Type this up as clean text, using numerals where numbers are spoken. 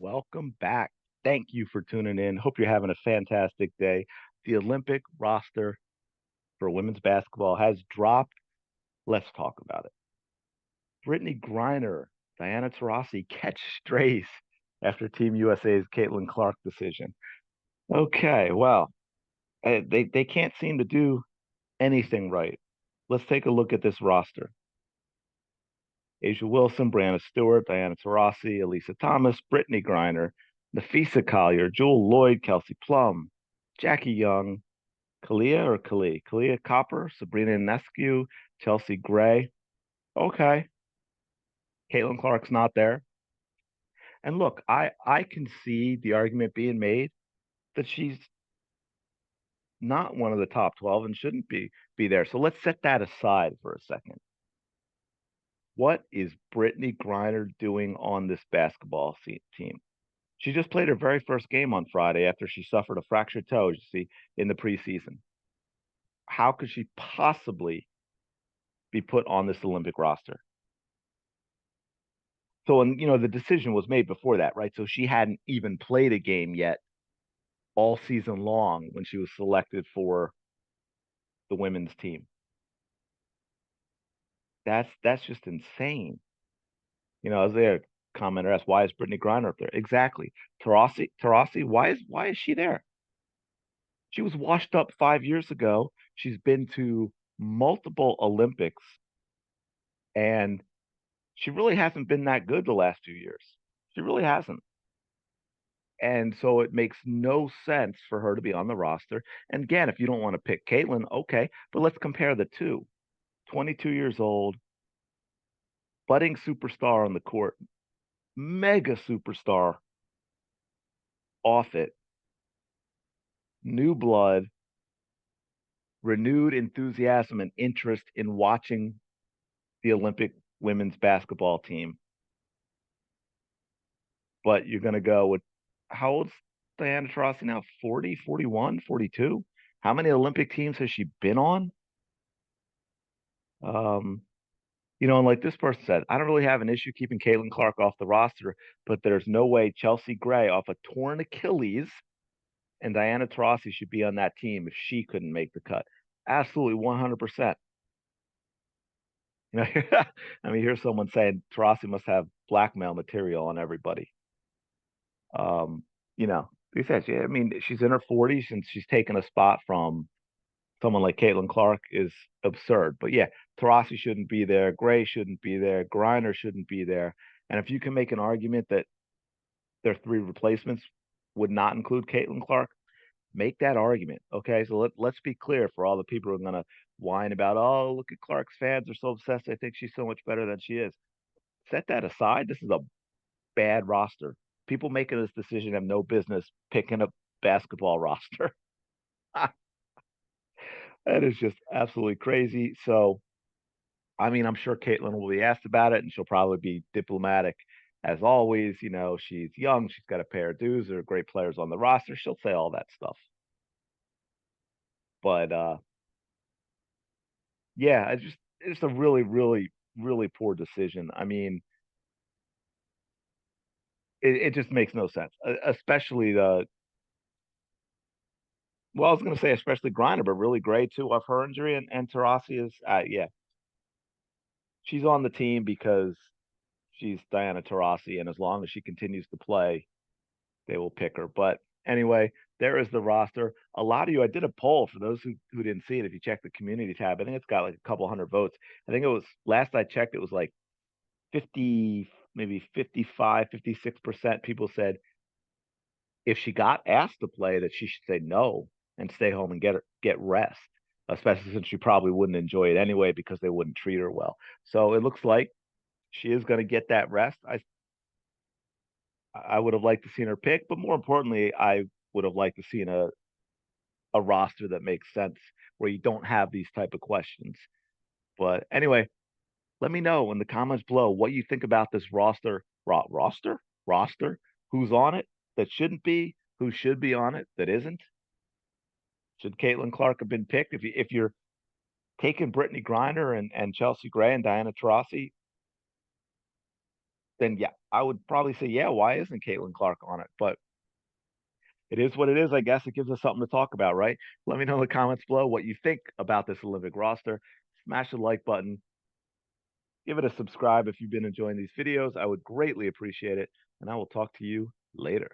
Welcome back. Thank you for tuning in. Hope you're having a fantastic day. The Olympic roster for women's basketball has dropped. Let's talk about it. Brittany Griner, Diana Taurasi catch strays after Team USA's Caitlin Clark decision. Okay, well, they can't seem to do anything right. Let's take a look at this roster. Asia Wilson, Brianna Stewart, Diana Taurasi, Elisa Thomas, Brittany Griner, Nafisa Collier, Jewel Lloyd, Kelsey Plum, Jackie Young, Kalia Copper, Sabrina Ionescu, Chelsea Gray. Okay, Caitlin Clark's not there. And look, I can see the argument being made that she's not one of the top 12 and shouldn't be there. So let's set that aside for a second. What is Brittany Griner doing on this basketball team? She just played her very first game on Friday after she suffered a fractured toe, you see, in the preseason. How could she possibly be put on this Olympic roster? So, and the decision was made before that, right? So she hadn't even played a game yet all season long when she was selected for the women's team. That's just insane. As their commenter asked, why is Brittany Griner up there? Exactly. Tarasi, why is she there? She was washed up 5 years ago. She's been to multiple Olympics, and she really hasn't been that good the last 2 years. She really hasn't. And so it makes no sense for her to be on the roster. And again, if you don't want to pick Caitlin, okay, but let's compare the two. 22 years old, budding superstar on the court, mega superstar off it, new blood, renewed enthusiasm and interest in watching the Olympic women's basketball team. But you're going to go with how old's Diana Taurasi now? 40, 41, 42? How many Olympic teams has she been on? Um, and like this person said, I don't really have an issue keeping Caitlin Clark off the roster, but there's no way Chelsea Gray off a torn Achilles and Diana Taurasi should be on that team if she couldn't make the cut. Absolutely 100%. You know, I mean, here's someone saying Taurasi must have blackmail material on everybody. Um, you know, he says, yeah, I mean, she's in her 40s and she's taken a spot from someone like Caitlin Clark is absurd. But yeah, Taurasi shouldn't be there. Gray shouldn't be there. Griner shouldn't be there. And if you can make an argument that their three replacements would not include Caitlin Clark, make that argument. Okay. So let's be clear for all the people who are going to whine about, oh, look at Clark's fans are so obsessed. I think she's so much better than she is. Set that aside. This is a bad roster. People making this decision have no business picking a basketball roster. That is just absolutely crazy. So, I mean, I'm sure Caitlin will be asked about it and she'll probably be diplomatic as always. She's young, she's got to pay her dues. There are great players on the roster. She'll say all that stuff. But yeah, it's a really, really, really poor decision. I mean, it just makes no sense, especially well, I was going to say especially Griner, but really Gray too of her injury and Tarasi is, yeah, she's on the team because she's Diana Taurasi, and as long as she continues to play, they will pick her. But anyway, there is the roster. A lot of you, I did a poll for those who didn't see it. If you check the community tab, I think it's got like a couple hundred votes. I think it was last I checked, it was like 50, maybe 55, 56% people said if she got asked to play that she should say no and stay home and get rest, especially since she probably wouldn't enjoy it anyway because they wouldn't treat her well. So it looks like she is going to get that rest. I would have liked to seen her pick, but more importantly, I would have liked to seen a roster that makes sense where you don't have these type of questions. But anyway, let me know in the comments below what you think about this roster, who's on it that shouldn't be, who should be on it that isn't. Should Caitlin Clark have been picked? If you're taking Brittany Griner and Chelsea Gray and Diana Taurasi, then yeah, I would probably say, yeah, why isn't Caitlin Clark on it? But it is what it is, I guess. It gives us something to talk about, right? Let me know in the comments below what you think about this Olympic roster. Smash the like button. Give it a subscribe if you've been enjoying these videos. I would greatly appreciate it. And I will talk to you later.